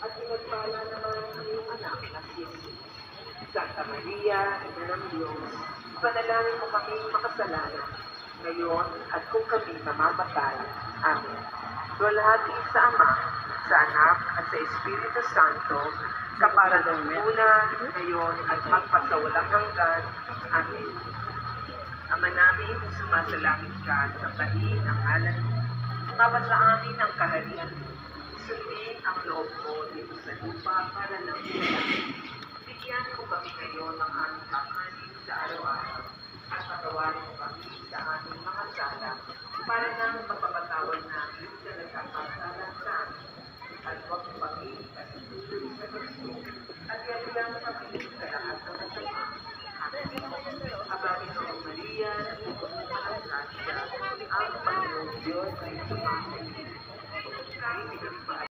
At inagpala naman ang iyong anak na si Jesus. Santa Maria, Ina ng Diyos, panalangin mo kami makasalanan, ngayon at kung kami namamatay. Amen. Luwalhati sa Ama, sa Anak, at sa Espiritu Santo, kapara ng una, ngayon, at magpasawalang hanggan. Amen. Ama namin, sumasalangit ka, sambahin ang ngalan mo. Mapasa amin ang kaharian mo. Sundin ang loob mo dito sa lupa para lang sa langit. Bigyan mo kami ngayon ng